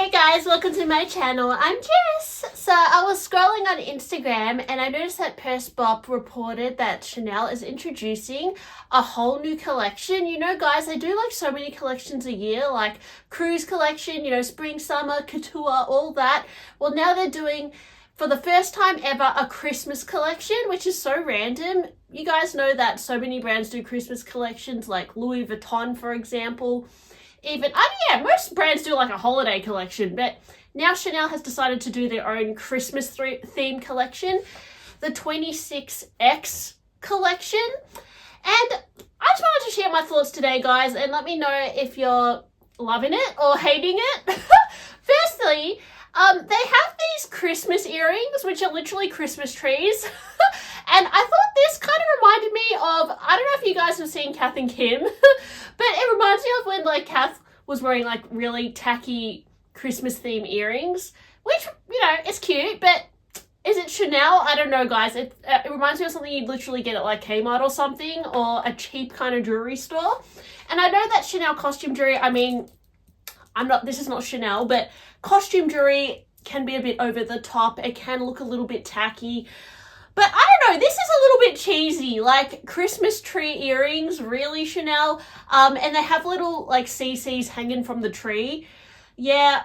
Hey guys, welcome to my channel. I'm Jess. So I was scrolling on Instagram and I noticed that Bop reported that Chanel is introducing a whole new collection. You know guys, they do like so many collections a year, like cruise collection, you know, spring, summer, couture, all that. Well, now they're doing, for the first time ever, a Christmas collection, which is so random. You guys know that so many brands do Christmas collections, like Louis Vuitton, for example. Most brands do like a holiday collection, but now Chanel has decided to do their own Christmas theme collection, the 26X collection. And I just wanted to share my thoughts today, guys, and let me know if you're loving it or hating it. Firstly, they have these Christmas earrings, which are literally Christmas trees. And I thought this kind of reminded me of, I don't know if you guys have seen Kath and Kim, but it reminds me of when like Kath was wearing like really tacky Christmas theme earrings, which, you know, it's cute, but is it Chanel? I don't know, guys. It reminds me of something you'd literally get at like Kmart or something, or a cheap kind of jewelry store. And I know that Chanel costume jewelry, I mean, this is not Chanel, but costume jewelry can be a bit over the top. It can look a little bit tacky. But I don't know, this is a little bit cheesy, like Christmas tree earrings, really, Chanel? And they have little, like, CCs hanging from the tree. Yeah,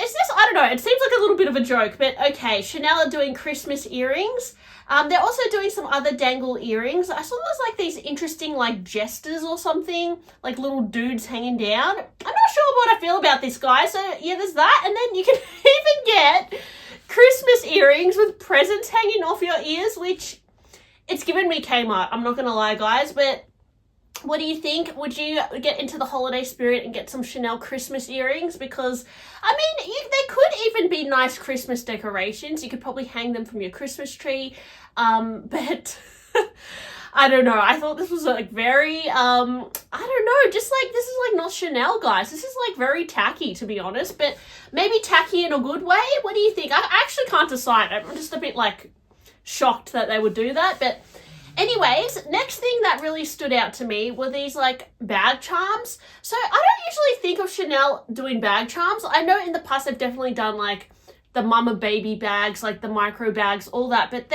I don't know, it seems like a little bit of a joke, but okay, Chanel are doing Christmas earrings. They're also doing some other dangle earrings. I saw there's, like, these interesting, like, jesters or something, like little dudes hanging down. I'm not sure what I feel about this, guys, so yeah, there's that, and then you can even get Christmas earrings with presents hanging off your ears, which it's given me Kmart. I'm not gonna lie, guys, but what do you think? Would you get into the holiday spirit and get some Chanel Christmas earrings? Because I mean, they could even be nice Christmas decorations. You could probably hang them from your Christmas tree, but I don't know. I thought this was like very, I don't know, just like, this is like not Chanel, guys. This is like very tacky, to be honest, but maybe tacky in a good way. What do you think? I actually can't decide. I'm just a bit like shocked that they would do that. But anyways, next thing that really stood out to me were these like bag charms. So I don't usually think of Chanel doing bag charms. I know in the past they've definitely done like the mama baby bags, like the micro bags, all that, but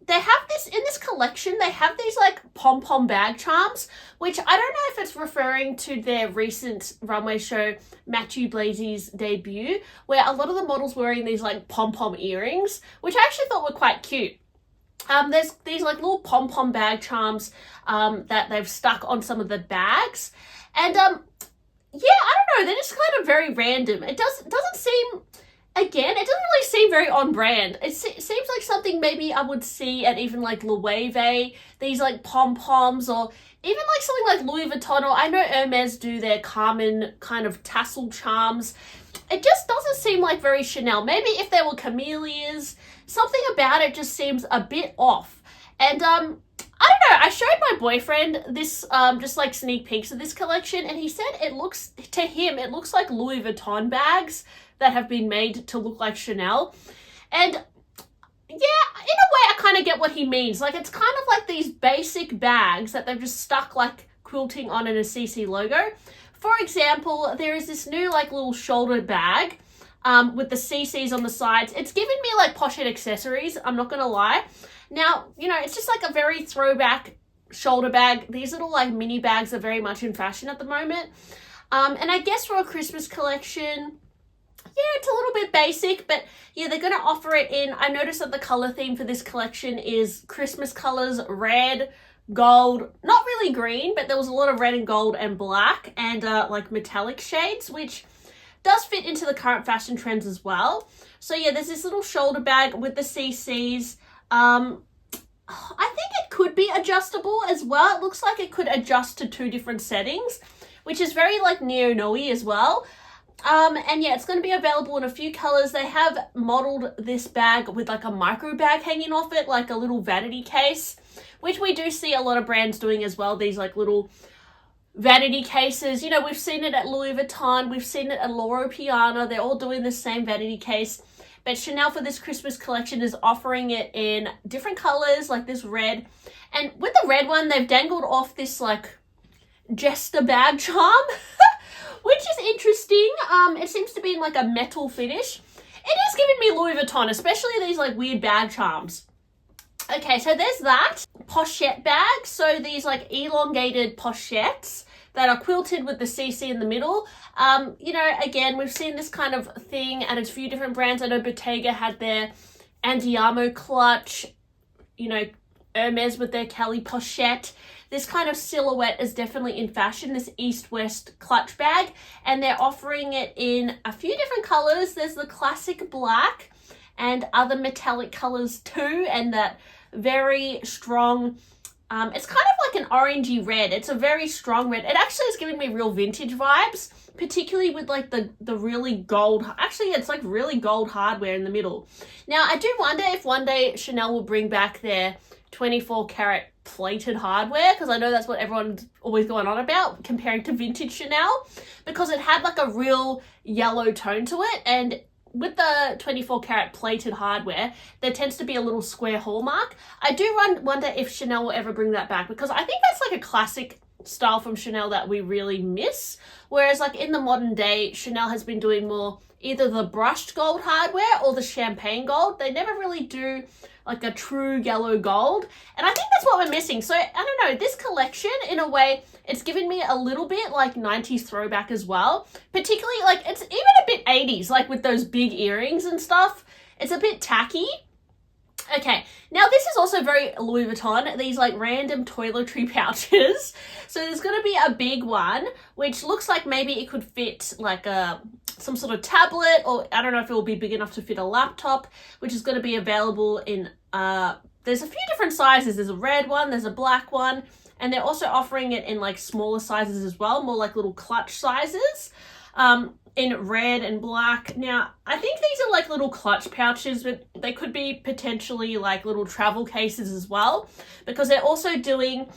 they have this, in this collection, they have these like pom-pom bag charms, which I don't know if it's referring to their recent runway show, Matthew Blazy's debut, where a lot of the models were wearing these like pom-pom earrings, which I actually thought were quite cute. There's these like little pom-pom bag charms that they've stuck on some of the bags. And yeah, I don't know, they're just kind of very random. It doesn't seem... Again, it doesn't really seem very on brand. It seems like something maybe I would see at even like Loewe, these like pom-poms, or even like something like Louis Vuitton, or I know Hermes do their Carmen kind of tassel charms. It just doesn't seem like very Chanel. Maybe if there were camellias, something about it just seems a bit off. And I don't know, I showed my boyfriend this, just like sneak peeks of this collection, and he said it looks like Louis Vuitton bags that have been made to look like Chanel. And yeah, in a way I kind of get what he means. Like, it's kind of like these basic bags that they've just stuck like quilting on in a CC logo. For example, there is this new like little shoulder bag with the CCs on the sides. It's given me like Poshette accessories, I'm not gonna lie. Now, you know, it's just like a very throwback shoulder bag. These little like mini bags are very much in fashion at the moment. And I guess for a Christmas collection, yeah, it's a little bit basic, but yeah, they're going to offer it in, I noticed that the color theme for this collection is Christmas colors, red, gold, not really green, but there was a lot of red and gold and black and like metallic shades, which does fit into the current fashion trends as well. So yeah, there's this little shoulder bag with the CCs. I think it could be adjustable as well. It looks like it could adjust to 2 different settings, which is very like neo-noe as well. And yeah, it's going to be available in a few colors. They have modeled this bag with like a micro bag hanging off it, like a little vanity case, which we do see a lot of brands doing as well. These like little vanity cases, you know, we've seen it at Louis Vuitton, we've seen it at Loro Piana. They're all doing the same vanity case. But Chanel for this Christmas collection is offering it in different colors, like this red. And with the red one, they've dangled off this like jester bag charm, which is interesting. It seems to be in like a metal finish. It is giving me Louis Vuitton, especially these like weird bag charms. Okay, so there's that. Poshette bags. So these like elongated pochettes that are quilted with the CC in the middle. You know, again, we've seen this kind of thing at a few different brands. I know Bottega had their Andiamo clutch, you know, Hermes with their Kelly pochette. This kind of silhouette is definitely in fashion, this east-west clutch bag, and they're offering it in a few different colors. There's the classic black and other metallic colors too, and that very strong, it's kind of like an orangey red. It's a very strong red. It actually is giving me real vintage vibes, particularly with like the really gold, actually it's like really gold hardware in the middle. Now I do wonder if one day Chanel will bring back their 24 karat plated hardware, because I know that's what everyone's always going on about, comparing to vintage Chanel, because it had like a real yellow tone to it, and with the 24 karat plated hardware, there tends to be a little square hallmark. I do wonder if Chanel will ever bring that back, because I think that's like a classic style from Chanel that we really miss. Whereas like in the modern day, Chanel has been doing more either the brushed gold hardware or the champagne gold. They never really do like a true yellow gold. And I think that's what we're missing. So I don't know, this collection in a way, it's given me a little bit like 90s throwback as well. Particularly like it's even a bit 80s, like with those big earrings and stuff. It's a bit tacky. Okay, now this is also very Louis Vuitton, these like random toiletry pouches. So there's going to be a big one, which looks like maybe it could fit like some sort of tablet, or I don't know if it will be big enough to fit a laptop, which is going to be available in, there's a few different sizes. There's a red one, there's a black one, and they're also offering it in like smaller sizes as well, more like little clutch sizes. In red and black. Now, I think these are like little clutch pouches, but they could be potentially like little travel cases as well, because they're also doing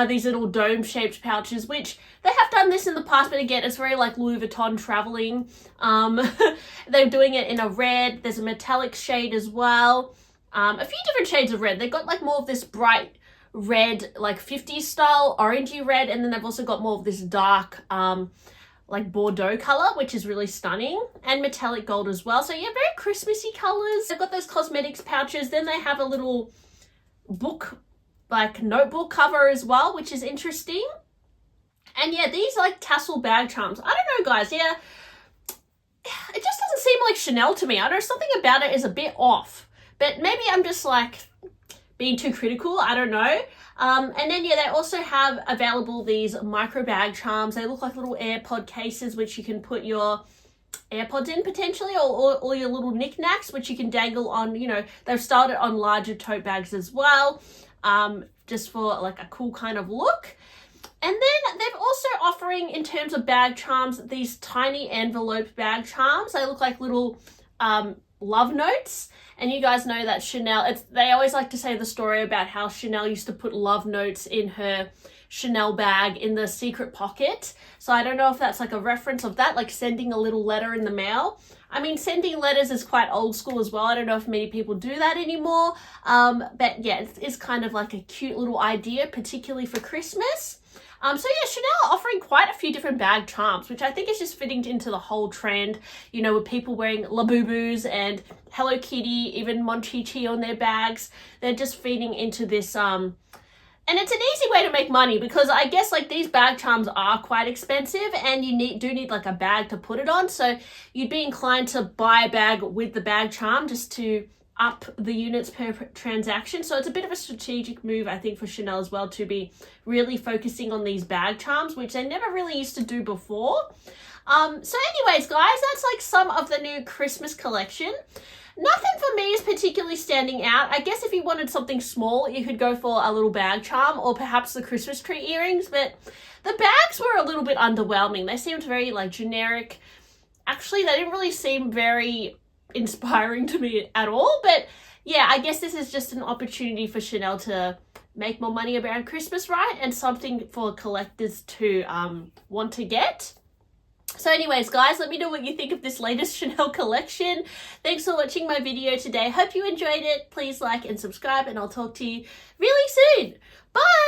these little dome-shaped pouches, which they have done this in the past, but again, it's very like Louis Vuitton traveling. They're doing it in a red. There's a metallic shade as well. A few different shades of red. They've got like more of this bright red, like 50s style, orangey red, and then they've also got more of this dark, like Bordeaux color, which is really stunning, and metallic gold as well. So yeah, very Christmassy colors. They've got those cosmetics pouches. Then they have a little book, like notebook cover as well, which is interesting. And yeah, these like tassel bag charms. I don't know, guys. Yeah, it just doesn't seem like Chanel to me. I don't know, something about it is a bit off, but maybe I'm just like being too critical. I don't know. And then, yeah, they also have available these micro bag charms. They look like little AirPod cases, which you can put your AirPods in potentially, or your little knickknacks, which you can dangle on, you know, they've started on larger tote bags as well, just for like a cool kind of look. And then they're also offering, in terms of bag charms, these tiny envelope bag charms. They look like little love notes. And you guys know that Chanel, they always like to say the story about how Chanel used to put love notes in her Chanel bag in the secret pocket. So I don't know if that's like a reference of that, like sending a little letter in the mail. I mean, sending letters is quite old school as well. I don't know if many people do that anymore. But yeah, it's kind of like a cute little idea, particularly for Christmas. So yeah, Chanel offering quite a few different bag charms, which I think is just fitting into the whole trend, you know, with people wearing Labubus and Hello Kitty, even Monchichi on their bags. They're just feeding into this, and it's an easy way to make money, because I guess like these bag charms are quite expensive, and you do need like a bag to put it on. So you'd be inclined to buy a bag with the bag charm just to up the units per transaction. So it's a bit of a strategic move, I think, for Chanel as well, to be really focusing on these bag charms, which they never really used to do before. So anyways, guys, that's like some of the new Christmas collection. Nothing for me is particularly standing out. I guess if you wanted something small, you could go for a little bag charm, or perhaps the Christmas tree earrings, but the bags were a little bit underwhelming. They seemed very like generic. Actually, they didn't really seem very inspiring to me at all. But yeah, I guess this is just an opportunity for Chanel to make more money around Christmas, right? And something for collectors to want to get. So anyways, guys, let me know what you think of this latest Chanel collection. Thanks for watching my video today. Hope you enjoyed it. Please like and subscribe, and I'll talk to you really soon. Bye!